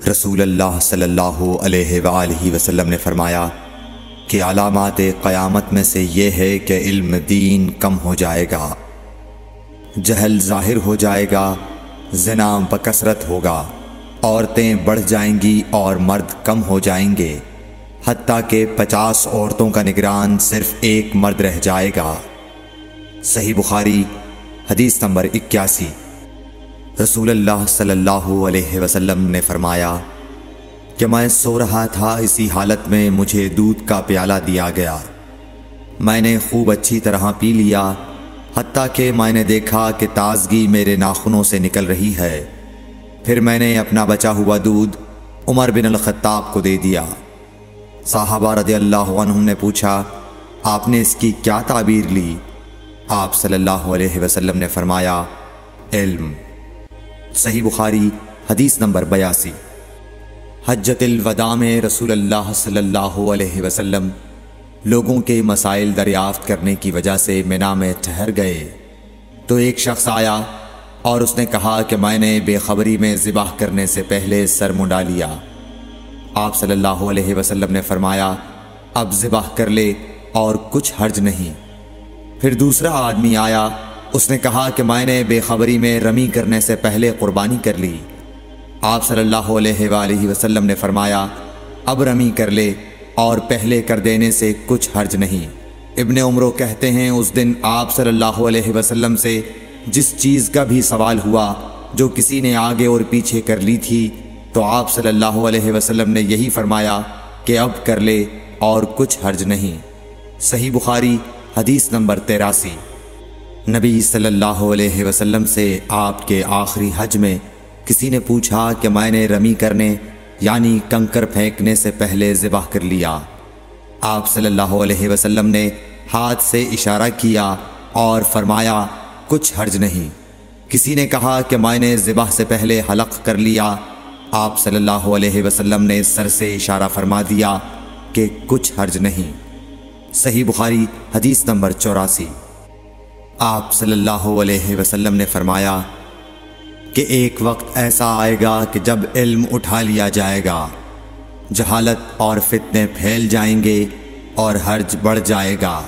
رسول اللہ صلی اللہ علیہ وآلہ وسلم نے فرمایا کہ علامات قیامت میں سے یہ ہے کہ علم دین کم ہو جائے گا، جہل ظاہر ہو جائے گا، زنا بکثرت ہوگا، عورتیں بڑھ جائیں گی اور مرد کم ہو جائیں گے، حتیٰ کہ 50 عورتوں کا نگران صرف ایک مرد رہ جائے گا۔ صحیح بخاری حدیث نمبر 81۔ رسول اللہ صلی اللہ علیہ وسلم نے فرمایا کہ میں سو رہا تھا، اسی حالت میں مجھے دودھ کا پیالہ دیا گیا، میں نے خوب اچھی طرح پی لیا، حتیٰ کہ میں نے دیکھا کہ تازگی میرے ناخنوں سے نکل رہی ہے۔ پھر میں نے اپنا بچا ہوا دودھ عمر بن الخطاب کو دے دیا۔ صحابہ رضی اللہ عنہم نے پوچھا، آپ نے اس کی کیا تعبیر لی؟ آپ صلی اللہ علیہ وسلم نے فرمایا، علم۔ صحیح بخاری حدیث نمبر 82۔ حجۃ الوداع میں رسول اللہ صلی اللہ علیہ وسلم لوگوں کے مسائل دریافت کرنے کی وجہ سے منا میں ٹھہر گئے تو ایک شخص آیا اور اس نے کہا کہ میں نے بے خبری میں ذبح کرنے سے پہلے سر منڈا لیا۔ آپ صلی اللہ علیہ وسلم نے فرمایا، اب ذبح کر لے اور کچھ حرج نہیں۔ پھر دوسرا آدمی آیا، اس نے کہا کہ میں نے بے خبری میں رمی کرنے سے پہلے قربانی کر لی۔ آپ صلی اللہ علیہ وآلہ وسلم نے فرمایا، اب رمی کر لے اور پہلے کر دینے سے کچھ حرج نہیں۔ ابن عمرو کہتے ہیں اس دن آپ صلی اللہ علیہ وسلم سے جس چیز کا بھی سوال ہوا جو کسی نے آگے اور پیچھے کر لی تھی تو آپ صلی اللہ علیہ وسلم نے یہی فرمایا کہ اب کر لے اور کچھ حرج نہیں۔ صحیح بخاری حدیث نمبر 83۔ نبی صلی اللہ علیہ وسلم سے آپ کے آخری حج میں کسی نے پوچھا کہ میں نے رمی کرنے یعنی کنکر پھینکنے سے پہلے ذبح کر لیا۔ آپ صلی اللہ علیہ وسلم نے ہاتھ سے اشارہ کیا اور فرمایا، کچھ حرج نہیں۔ کسی نے کہا کہ میں نے ذبح سے پہلے حلق کر لیا۔ آپ صلی اللہ علیہ وسلم نے سر سے اشارہ فرما دیا کہ کچھ حرج نہیں۔ صحیح بخاری حدیث نمبر 84۔ آپ صلی اللہ علیہ وسلم نے فرمایا کہ ایک وقت ایسا آئے گا کہ جب علم اٹھا لیا جائے گا، جہالت اور فتنے پھیل جائیں گے اور حرج بڑھ جائے گا۔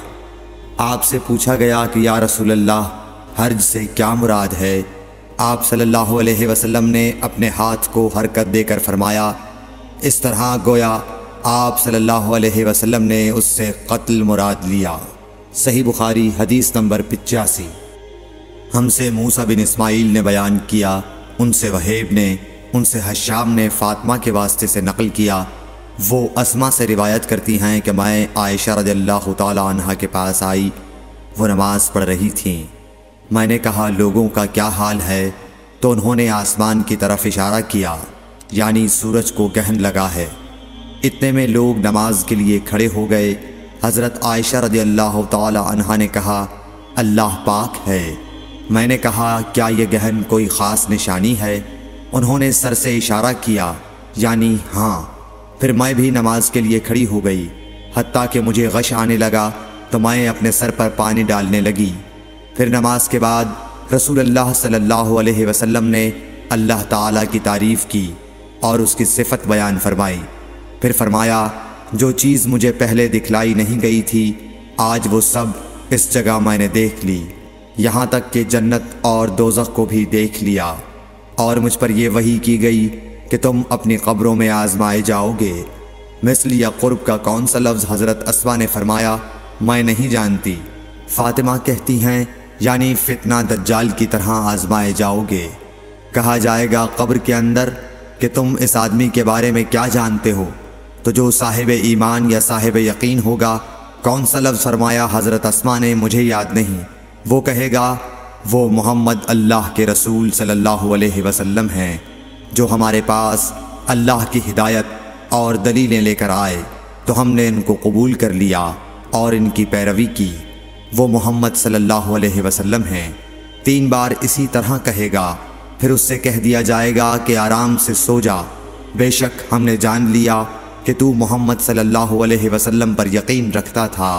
آپ سے پوچھا گیا کہ یا رسول اللہ، حرج سے کیا مراد ہے؟ آپ صلی اللہ علیہ وسلم نے اپنے ہاتھ کو حرکت دے کر فرمایا، اس طرح گویا آپ صلی اللہ علیہ وسلم نے اس سے قتل مراد لیا۔ صحیح بخاری حدیث نمبر 85۔ ہم سے موسیٰ بن اسماعیل نے بیان کیا، ان سے وہیب نے، ان سے حشام نے فاطمہ کے واسطے سے نقل کیا، وہ اسما سے روایت کرتی ہیں کہ میں عائشہ رضی اللہ تعالی عنہا کے پاس آئی، وہ نماز پڑھ رہی تھیں۔ میں نے کہا لوگوں کا کیا حال ہے؟ تو انہوں نے آسمان کی طرف اشارہ کیا، یعنی سورج کو گہن لگا ہے۔ اتنے میں لوگ نماز کے لیے کھڑے ہو گئے۔ حضرت عائشہ رضی اللہ تعالی عنہا نے کہا، اللہ پاک ہے۔ میں نے کہا کیا یہ گہن کوئی خاص نشانی ہے؟ انہوں نے سر سے اشارہ کیا، یعنی ہاں۔ پھر میں بھی نماز کے لیے کھڑی ہو گئی، حتیٰ کہ مجھے غش آنے لگا تو میں اپنے سر پر پانی ڈالنے لگی۔ پھر نماز کے بعد رسول اللہ صلی اللہ علیہ وسلم نے اللہ تعالیٰ کی تعریف کی اور اس کی صفت بیان فرمائی۔ پھر فرمایا، جو چیز مجھے پہلے دکھلائی نہیں گئی تھی آج وہ سب اس جگہ میں نے دیکھ لی، یہاں تک کہ جنت اور دوزخ کو بھی دیکھ لیا، اور مجھ پر یہ وحی کی گئی کہ تم اپنی قبروں میں آزمائے جاؤ گے۔ مثل یا قرب کا کون سا لفظ؟ حضرت اسما نے فرمایا، میں نہیں جانتی۔ فاطمہ کہتی ہیں، یعنی فتنہ دجال کی طرح آزمائے جاؤ گے۔ کہا جائے گا قبر کے اندر کہ تم اس آدمی کے بارے میں کیا جانتے ہو؟ تو جو صاحب ایمان یا صاحب یقین ہوگا، کون سا لفظ فرمایا؟ حضرت اسما نے، مجھے یاد نہیں۔ وہ کہے گا، وہ محمد اللہ کے رسول صلی اللہ علیہ وسلم ہیں جو ہمارے پاس اللہ کی ہدایت اور دلیلیں لے کر آئے تو ہم نے ان کو قبول کر لیا اور ان کی پیروی کی۔ وہ محمد صلی اللہ علیہ وسلم ہیں۔ 3 بار اسی طرح کہے گا، پھر اس سے کہہ دیا جائے گا کہ آرام سے سو جا، بے شک ہم نے جان لیا کہ تو محمد صلی اللہ علیہ وسلم پر یقین رکھتا تھا۔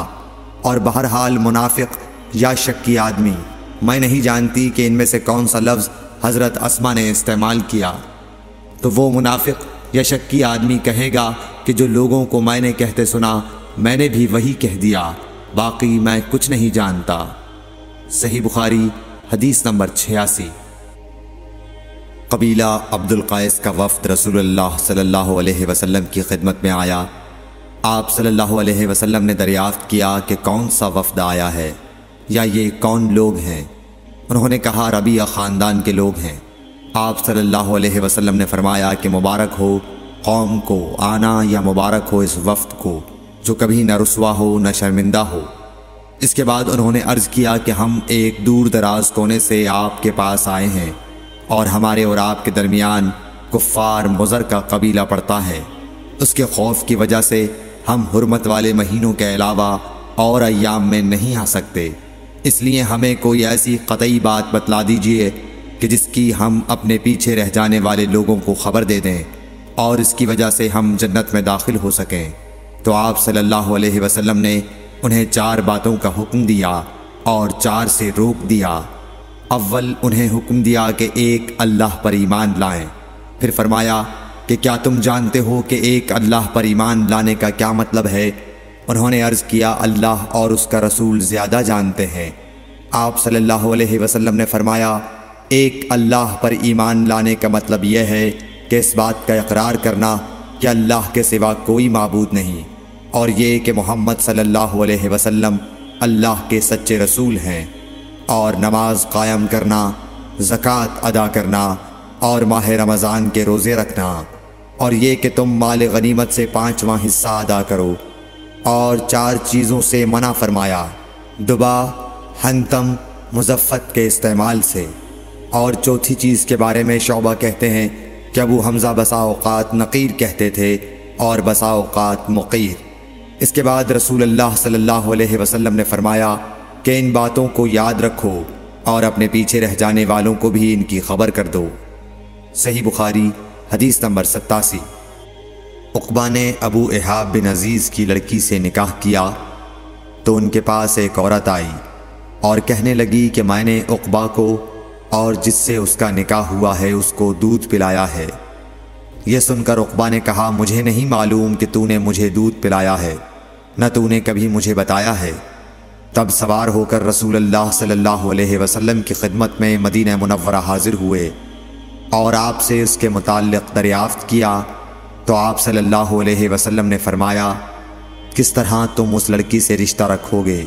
اور بہرحال منافق یا شکی آدمی، میں نہیں جانتی کہ ان میں سے کون سا لفظ حضرت اسما نے استعمال کیا، تو وہ منافق یا شکی آدمی کہے گا کہ جو لوگوں کو میں نے کہتے سنا میں نے بھی وہی کہہ دیا، باقی میں کچھ نہیں جانتا۔ صحیح بخاری حدیث نمبر 86۔ قبیلہ عبد القیس کا وفد رسول اللہ صلی اللہ علیہ وسلم کی خدمت میں آیا۔ آپ صلی اللہ علیہ وسلم نے دریافت کیا کہ کون سا وفد آیا ہے یا یہ کون لوگ ہیں؟ انہوں نے کہا ربیعہ خاندان کے لوگ ہیں۔ آپ صلی اللہ علیہ وسلم نے فرمایا کہ مبارک ہو قوم کو آنا یا مبارک ہو اس وفد کو جو کبھی نہ رسوا ہو نہ شرمندہ ہو۔ اس کے بعد انہوں نے عرض کیا کہ ہم ایک دور دراز کونے سے آپ کے پاس آئے ہیں اور ہمارے اور آپ کے درمیان کفار مضر کا قبیلہ پڑتا ہے۔ اس کے خوف کی وجہ سے ہم حرمت والے مہینوں کے علاوہ اور ایام میں نہیں آ سکتے، اس لیے ہمیں کوئی ایسی قطعی بات بتلا دیجئے کہ جس کی ہم اپنے پیچھے رہ جانے والے لوگوں کو خبر دے دیں اور اس کی وجہ سے ہم جنت میں داخل ہو سکیں۔ تو آپ صلی اللہ علیہ وسلم نے انہیں 4 باتوں کا حکم دیا اور 4 سے روک دیا۔ اول انہیں حکم دیا کہ ایک اللہ پر ایمان لائیں، پھر فرمایا کہ کیا تم جانتے ہو کہ ایک اللہ پر ایمان لانے کا کیا مطلب ہے؟ انہوں نے عرض کیا اللہ اور اس کا رسول زیادہ جانتے ہیں۔ آپ صلی اللہ علیہ وسلم نے فرمایا ایک اللہ پر ایمان لانے کا مطلب یہ ہے کہ اس بات کا اقرار کرنا کہ اللہ کے سوا کوئی معبود نہیں، اور یہ کہ محمد صلی اللہ علیہ وسلم اللہ کے سچے رسول ہیں، اور نماز قائم کرنا، زکوٰۃ ادا کرنا اور ماہ رمضان کے روزے رکھنا، اور یہ کہ تم مال غنیمت سے 5واں حصہ ادا کرو، اور 4 چیزوں سے منع فرمایا، دبا، حنتم، مزفت کے استعمال سے۔ اور چوتھی چیز کے بارے میں شعبہ کہتے ہیں کہ ابو حمزہ بسا اوقات نقیر کہتے تھے اور بسا اوقات مقیر۔ اس کے بعد رسول اللہ صلی اللہ علیہ وسلم نے فرمایا کہ ان باتوں کو یاد رکھو اور اپنے پیچھے رہ جانے والوں کو بھی ان کی خبر کر دو۔ صحیح بخاری حدیث نمبر 87۔ عقبہ نے ابو احاب بن عزیز کی لڑکی سے نکاح کیا تو ان کے پاس ایک عورت آئی اور کہنے لگی کہ میں نے عقبہ کو اور جس سے اس کا نکاح ہوا ہے اس کو دودھ پلایا ہے۔ یہ سن کر عقبہ نے کہا مجھے نہیں معلوم کہ تو نے مجھے دودھ پلایا ہے، نہ تو نے کبھی مجھے بتایا ہے۔ تب سوار ہو کر رسول اللہ صلی اللہ علیہ وسلم کی خدمت میں مدینہ منورہ حاضر ہوئے اور آپ سے اس کے متعلق دریافت کیا تو آپ صلی اللہ علیہ وسلم نے فرمایا کس طرح تم اس لڑکی سے رشتہ رکھو گے،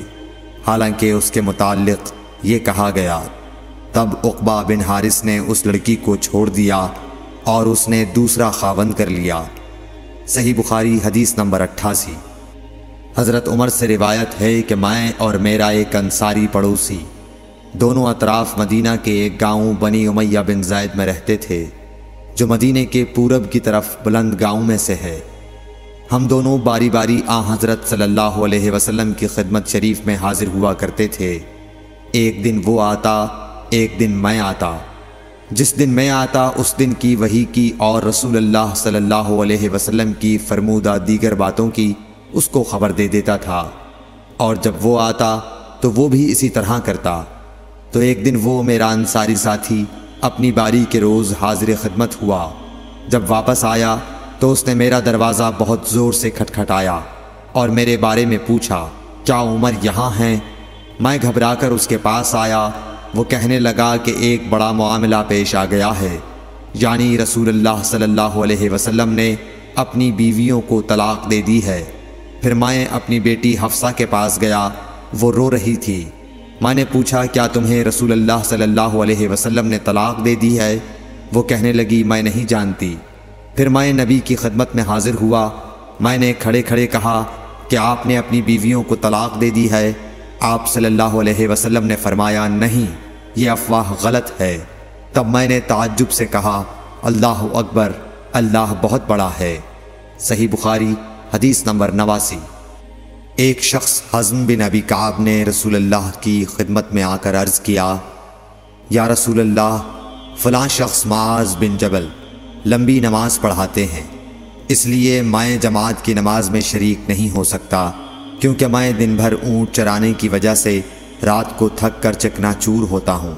حالانکہ اس کے متعلق یہ کہا گیا۔ تب عقبہ بن حارث نے اس لڑکی کو چھوڑ دیا اور اس نے دوسرا خاوند کر لیا۔ صحیح بخاری حدیث نمبر 88۔ حضرت عمر سے روایت ہے کہ میں اور میرا ایک انصاری پڑوسی دونوں اطراف مدینہ کے ایک گاؤں بنی امیہ بن زید میں رہتے تھے جو مدینہ کے پورب کی طرف بلند گاؤں میں سے ہے۔ ہم دونوں باری باری حضرت صلی اللہ علیہ وسلم کی خدمت شریف میں حاضر ہوا کرتے تھے۔ ایک دن وہ آتا، ایک دن میں آتا۔ جس دن میں آتا اس دن کی وحی کی اور رسول اللہ صلی اللہ علیہ وسلم کی فرمودہ دیگر باتوں کی اس کو خبر دے دیتا تھا، اور جب وہ آتا تو وہ بھی اسی طرح کرتا۔ تو ایک دن وہ میرا انصاری ساتھی اپنی باری کے روز حاضر خدمت ہوا۔ جب واپس آیا تو اس نے میرا دروازہ بہت زور سے کھٹکھٹایا اور میرے بارے میں پوچھا کیا عمر یہاں ہیں؟ میں گھبرا کر اس کے پاس آیا۔ وہ کہنے لگا کہ ایک بڑا معاملہ پیش آ گیا ہے، یعنی رسول اللہ صلی اللہ علیہ وسلم نے اپنی بیویوں کو طلاق دے دی ہے۔ پھر میں اپنی بیٹی حفصہ کے پاس گیا، وہ رو رہی تھی۔ میں نے پوچھا کیا تمہیں رسول اللہ صلی اللہ علیہ وسلم نے طلاق دے دی ہے؟ وہ کہنے لگی میں نہیں جانتی۔ پھر میں نبی کی خدمت میں حاضر ہوا۔ میں نے کھڑے کھڑے کہا کہ آپ نے اپنی بیویوں کو طلاق دے دی ہے؟ آپ صلی اللہ علیہ وسلم نے فرمایا نہیں، یہ افواہ غلط ہے۔ تب میں نے تعجب سے کہا اللہ اکبر، اللہ بہت بڑا ہے۔ صحیح بخاری حدیث نمبر 89۔ ایک شخص حزم بن ابی کعب نے رسول اللہ کی خدمت میں آ کر عرض کیا یا رسول اللہ، فلاں شخص معاذ بن جبل لمبی نماز پڑھاتے ہیں، اس لیے میں جماعت کی نماز میں شریک نہیں ہو سکتا، کیونکہ میں دن بھر اونٹ چرانے کی وجہ سے رات کو تھک کر چکنا چور ہوتا ہوں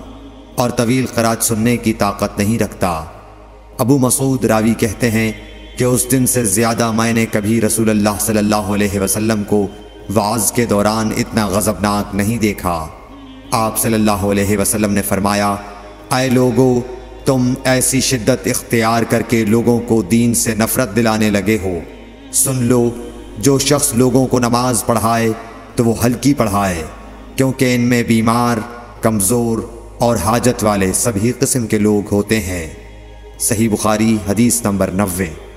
اور طویل قرات سننے کی طاقت نہیں رکھتا۔ ابو مسعود راوی کہتے ہیں کہ کہ اس دن سے زیادہ میں نے کبھی رسول اللہ صلی اللہ علیہ وسلم کو وعظ کے دوران اتنا غضبناک نہیں دیکھا۔ آپ صلی اللہ علیہ وسلم نے فرمایا، اے لوگو، تم ایسی شدت اختیار کر کے لوگوں کو دین سے نفرت دلانے لگے ہو۔ سن لو، جو شخص لوگوں کو نماز پڑھائے تو وہ ہلکی پڑھائے، کیونکہ ان میں بیمار، کمزور اور حاجت والے سبھی قسم کے لوگ ہوتے ہیں۔ صحیح بخاری حدیث نمبر 90۔